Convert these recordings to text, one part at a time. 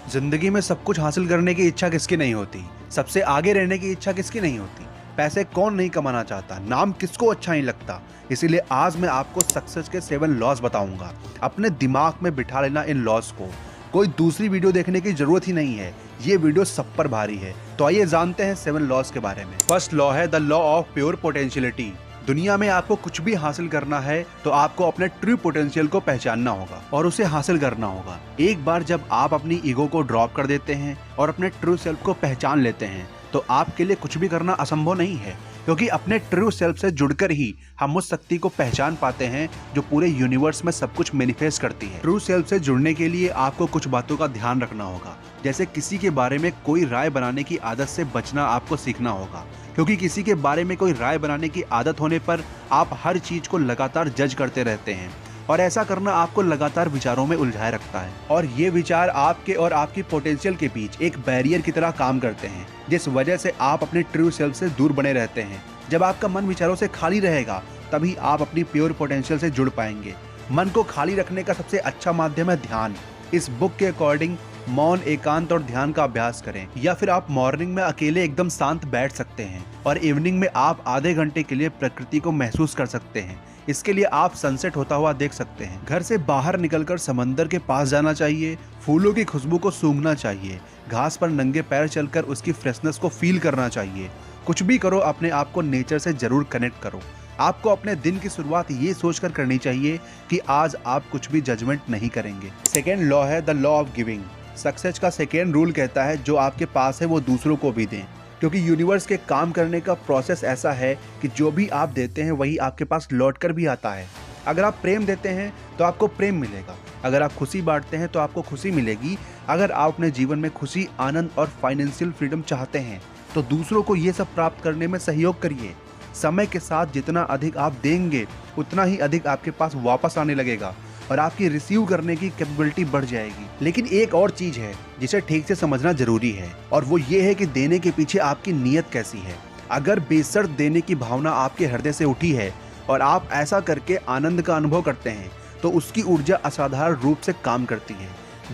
जिंदगी में सब कुछ हासिल करने की इच्छा किसकी नहीं होती। सबसे आगे रहने की इच्छा किसकी नहीं होती। पैसे कौन नहीं कमाना चाहता, नाम किसको अच्छा नहीं लगता। इसीलिए आज मैं आपको सक्सेस के 7 लॉस बताऊंगा। अपने दिमाग में बिठा लेना इन लॉस को। कोई दूसरी वीडियो देखने की जरूरत ही नहीं है, ये वीडियो सब पर भारी है। तो आइए जानते हैं 7 लॉस के बारे में। फर्स्ट लॉ है the law of pure potentiality. दुनिया में आपको कुछ भी हासिल करना है तो आपको अपने ट्रू पोटेंशियल को पहचानना होगा और उसे हासिल करना होगा। एक बार जब आप अपनी ईगो को ड्रॉप कर देते हैं और अपने ट्रू सेल्फ को पहचान लेते हैं तो आपके लिए कुछ भी करना असंभव नहीं है, क्योंकि अपने ट्रू सेल्फ से जुड़कर ही हम उस शक्ति को पहचान पाते हैं जो पूरे यूनिवर्स में सब कुछ मैनिफेस्ट करती है। ट्रू सेल्फ से जुड़ने के लिए आपको कुछ बातों का ध्यान रखना होगा, जैसे किसी के बारे में कोई राय बनाने की आदत से बचना आपको सीखना होगा, क्योंकि किसी के बारे में कोई राय बनाने की आदत होने पर आप हर चीज को लगातार जज करते रहते हैं और ऐसा करना आपको लगातार विचारों में उलझाए रखता है और ये विचार आपके और आपकी पोटेंशियल के बीच एक बैरियर की तरह काम करते हैं, जिस वजह से आप अपने ट्रू सेल्फ से दूर बने रहते हैं। जब आपका मन विचारों से खाली रहेगा तभी आप अपनी प्योर पोटेंशियल से जुड़ पाएंगे। मन को खाली रखने का सबसे अच्छा माध्यम है ध्यान। इस बुक के अकॉर्डिंग मौन, एकांत और ध्यान का अभ्यास करें, या फिर आप मॉर्निंग में अकेले एकदम शांत बैठ सकते हैं और इवनिंग में आप आधे घंटे के लिए प्रकृति को महसूस कर सकते हैं। इसके लिए आप सनसेट होता हुआ देख सकते हैं। घर से बाहर निकलकर समंदर के पास जाना चाहिए, फूलों की खुशबू को सूंघना चाहिए, घास पर नंगे पैर चलकर उसकी फ्रेशनेस को फील करना चाहिए। कुछ भी करो, अपने आप को नेचर से जरूर कनेक्ट करो। आपको अपने दिन की शुरुआत ये सोचकर करनी चाहिए कि आज आप कुछ भी जजमेंट नहीं करेंगे। सेकेंड लॉ है the law of giving. Success का सेकेंड रूल कहता है जो आपके पास है वो दूसरों को भी दें, क्योंकि यूनिवर्स के काम करने का प्रोसेस ऐसा है कि जो भी आप देते हैं वही आपके पास लौट कर भी आता है। अगर आप प्रेम देते हैं तो आपको प्रेम मिलेगा, अगर आप खुशी बांटते हैं तो आपको खुशी मिलेगी। अगर आप अपने जीवन में खुशी, आनंद और फाइनेंशियल फ्रीडम चाहते हैं तो दूसरों को ये सब प्राप्त करने में सहयोग करिए। समय के साथ जितना अधिक आप देंगे उतना ही अधिक आपके पास वापस आने लगेगा और आपकी रिसीव करने की कैपेबिलिटी बढ़ जाएगी। लेकिन एक और चीज है जिसे ठीक से समझना जरूरी है, और वो ये है कि देने के पीछे आपकी नीयत कैसी है। अगर बेशर्त देने की भावना आपके हृदय से उठी है और आप ऐसा करके आनंद का अनुभव करते हैं तो उसकी ऊर्जा असाधारण रूप से काम करती है।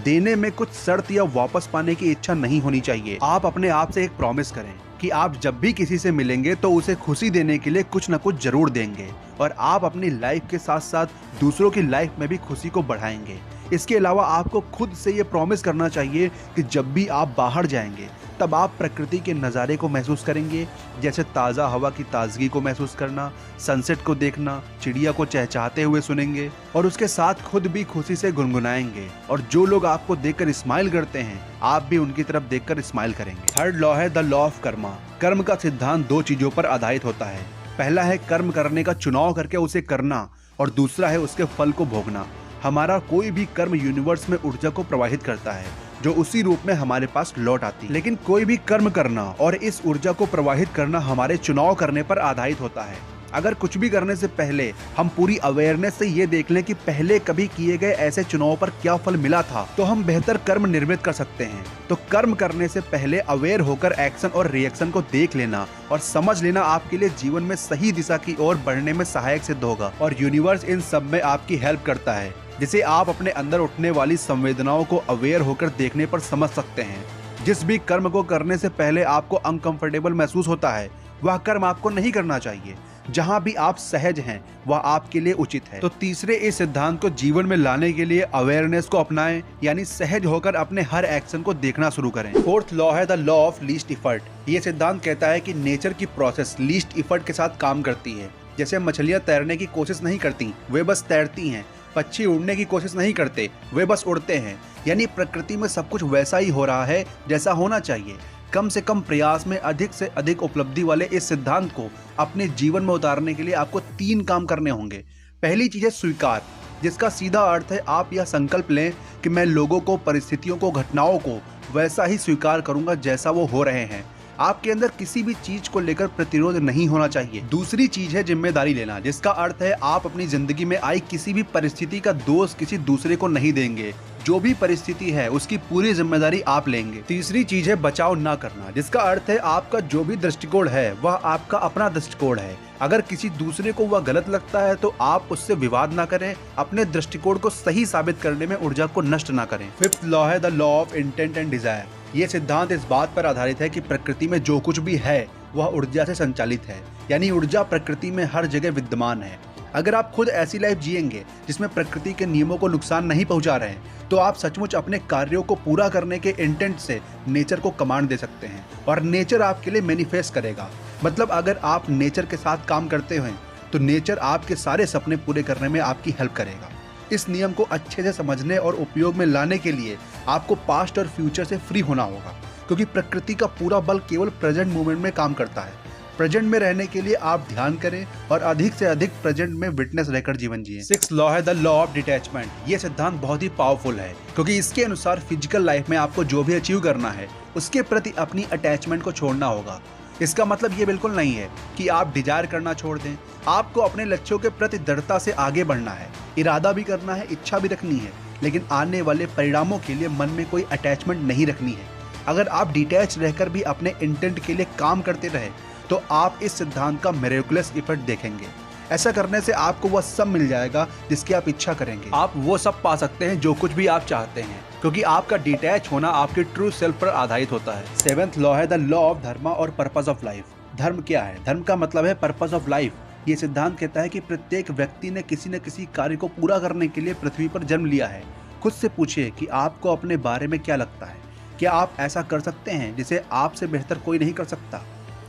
देने में कुछ शर्त या वापस पाने की इच्छा नहीं होनी चाहिए। आप अपने आप से एक प्रॉमिस करें कि आप जब भी किसी से मिलेंगे तो उसे खुशी देने के लिए कुछ न कुछ जरूर देंगे और आप अपनी लाइफ के साथ साथ दूसरों की लाइफ में भी खुशी को बढ़ाएंगे। इसके अलावा आपको खुद से ये प्रॉमिस करना चाहिए कि जब भी आप बाहर जाएंगे तब आप प्रकृति के नज़ारे को महसूस करेंगे, जैसे ताज़ा हवा की ताजगी को महसूस करना, सनसेट को देखना, चिड़िया को चहचहाते हुए सुनेंगे और उसके साथ खुद भी खुशी से गुनगुनाएंगे। और जो लोग आपको देखकर स्माइल करते हैं आप भी उनकी तरफ देखकर स्माइल करेंगे। थर्ड लॉ है द लॉ ऑफ कर्मा। कर्म का सिद्धांत 2 चीजों पर आधारित होता है। पहला है कर्म करने का चुनाव करके उसे करना और दूसरा है उसके फल को भोगना। हमारा कोई भी कर्म यूनिवर्स में ऊर्जा को प्रवाहित करता है जो उसी रूप में हमारे पास लौट आती है। लेकिन कोई भी कर्म करना और इस ऊर्जा को प्रवाहित करना हमारे चुनाव करने पर आधारित होता है। अगर कुछ भी करने से पहले हम पूरी अवेयरनेस से ये देख लें कि पहले कभी किए गए ऐसे चुनाव पर क्या फल मिला था तो हम बेहतर कर्म निर्मित कर सकते हैं। तो कर्म करने से पहले अवेयर होकर एक्शन और रिएक्शन को देख लेना और समझ लेना आपके लिए जीवन में सही दिशा की ओर बढ़ने में सहायक सिद्ध होगा और यूनिवर्स इन सब में आपकी हेल्प करता है, जिसे आप अपने अंदर उठने वाली संवेदनाओं को अवेयर होकर देखने पर समझ सकते हैं। जिस भी कर्म को करने से पहले आपको अनकंफर्टेबल महसूस होता है वह कर्म आपको नहीं करना चाहिए। जहां भी आप सहज हैं वह आपके लिए उचित है। तो तीसरे इस सिद्धांत को जीवन में लाने के लिए अवेयरनेस को अपनाएं, यानी सहज होकर अपने हर एक्शन को देखना शुरू करें। फोर्थ लॉ है the law of least effort. ये सिद्धांत कहता है कि नेचर की प्रोसेस लीस्ट इफर्ट के साथ काम करती है। जैसे मछलियां तैरने की कोशिश नहीं करती, वे बस तैरती हैं। पक्षी उड़ने की कोशिश नहीं करते, वे बस उड़ते हैं। यानी प्रकृति में सब कुछ वैसा ही हो रहा है जैसा होना चाहिए। कम से कम प्रयास में अधिक से अधिक उपलब्धि वाले इस सिद्धांत को अपने जीवन में उतारने के लिए आपको 3 काम करने होंगे। पहली चीज है स्वीकार, जिसका सीधा अर्थ है आप यह संकल्प लें कि मैं लोगों को, परिस्थितियों को, घटनाओं को वैसा ही स्वीकार करूंगा जैसा वो हो रहे हैं। आपके अंदर किसी भी चीज को लेकर प्रतिरोध नहीं होना चाहिए। दूसरी चीज है जिम्मेदारी लेना, जिसका अर्थ है आप अपनी जिंदगी में आई किसी भी परिस्थिति का दोष किसी दूसरे को नहीं देंगे। जो भी परिस्थिति है उसकी पूरी जिम्मेदारी आप लेंगे। तीसरी चीज है बचाव ना करना, जिसका अर्थ है आपका जो भी दृष्टिकोण है वह आपका अपना दृष्टिकोण है। अगर किसी दूसरे को वह गलत लगता है तो आप उससे विवाद ना करें, अपने दृष्टिकोण को सही साबित करने में ऊर्जा को नष्ट ना करें। फिफ्थ लॉ है the law of intent and desire. ये सिद्धांत इस बात पर आधारित है कि प्रकृति में जो कुछ भी है वह ऊर्जा से संचालित है, यानी ऊर्जा प्रकृति में हर जगह विद्यमान है। अगर आप खुद ऐसी लाइफ जिएंगे जिसमें प्रकृति के नियमों को नुकसान नहीं पहुंचा रहे हैं तो आप सचमुच अपने कार्यों को पूरा करने के इंटेंट से नेचर को कमांड दे सकते हैं और नेचर आपके लिए मैनिफेस्ट करेगा। मतलब अगर आप नेचर के साथ काम करते हैं तो नेचर आपके सारे सपने पूरे करने में आपकी हेल्प करेगा। इस नियम को अच्छे से समझने और उपयोग में लाने के लिए आपको पास्ट और फ्यूचर से फ्री होना होगा, क्योंकि प्रकृति का पूरा बल केवल प्रेजेंट मोमेंट में काम करता है। प्रेजेंट में रहने के लिए आप ध्यान करें और अधिक से अधिक प्रेजेंट में विटनेस रहकर जीवन जिएं। सिक्स्थ लॉ है द लॉ ऑफ डिटैचमेंट। ये सिद्धांत बहुत ही पावरफुल है, क्योंकि इसके अनुसार फिजिकल लाइफ में आपको जो भी अचीव करना है उसके प्रति अपनी अटैचमेंट को छोड़ना होगा। इसका मतलब ये बिल्कुल नहीं है कि आप डिजायर करना छोड़ दें। आपको अपने लक्ष्यों के प्रति दृढ़ता से आगे बढ़ना है, इरादा भी करना है, इच्छा भी रखनी है, लेकिन आने वाले परिणामों के लिए मन में कोई अटैचमेंट नहीं रखनी है। अगर आप डिटैच रहकर भी अपने इंटेंट के लिए काम करते रहे तो आप इस सिद्धांत का मिरेकुलस इफेक्ट देखेंगे। ऐसा करने से आपको वह सब मिल जाएगा जिसकी आप इच्छा करेंगे। आप वो सब पा सकते हैं जो कुछ भी आप चाहते हैं, क्योंकि आपका डिटैच होना आपके ट्रू सेल्फ पर आधारित होता है। सेवेंथ लॉ है द लॉ ऑफ धर्म और पर्पस ऑफ लाइफ। धर्म क्या है? धर्म का मतलब है पर्पस ऑफ लाइफ। ये सिद्धांत कहता है कि प्रत्येक व्यक्ति ने किसी न किसी कार्य को पूरा करने के लिए पृथ्वी पर जन्म लिया है। खुद से पूछिए कि आपको अपने बारे में क्या लगता है। क्या आप ऐसा कर सकते हैं जिसे आपसे बेहतर कोई नहीं कर सकता?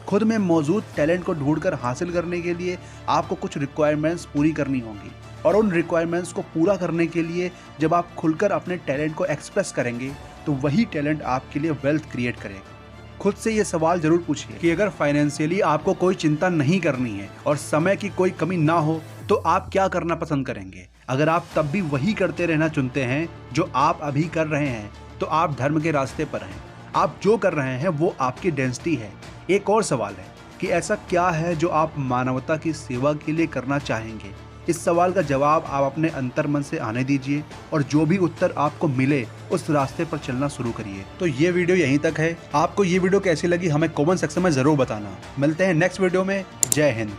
खुद में मौजूद टैलेंट को ढूंढकर हासिल करने के लिए आपको कुछ रिक्वायरमेंट्स पूरी करनी होंगी, और उन रिक्वायरमेंट्स को पूरा करने के लिए जब आप खुलकर अपने टैलेंट को एक्सप्रेस करेंगे तो वही टैलेंट आपके लिए वेल्थ क्रिएट करेगा। खुद से ये सवाल जरूर पूछिए कि अगर फाइनेंशियली आपको कोई चिंता नहीं करनी है और समय की कोई कमी ना हो तो आप क्या करना पसंद करेंगे। अगर आप तब भी वही करते रहना चुनते हैं जो आप अभी कर रहे हैं तो आप धर्म के रास्ते पर हैं। आप जो कर रहे हैं वो आपकी डेंसिटी है। एक और सवाल है कि ऐसा क्या है जो आप मानवता की सेवा के लिए करना चाहेंगे। इस सवाल का जवाब आप अपने अंतर्मन से आने दीजिए और जो भी उत्तर आपको मिले उस रास्ते पर चलना शुरू करिए। तो ये वीडियो यहीं तक है। आपको ये वीडियो कैसी लगी हमें कमेंट सेक्शन में जरूर बताना। मिलते हैं नेक्स्ट वीडियो में। जय हिंद।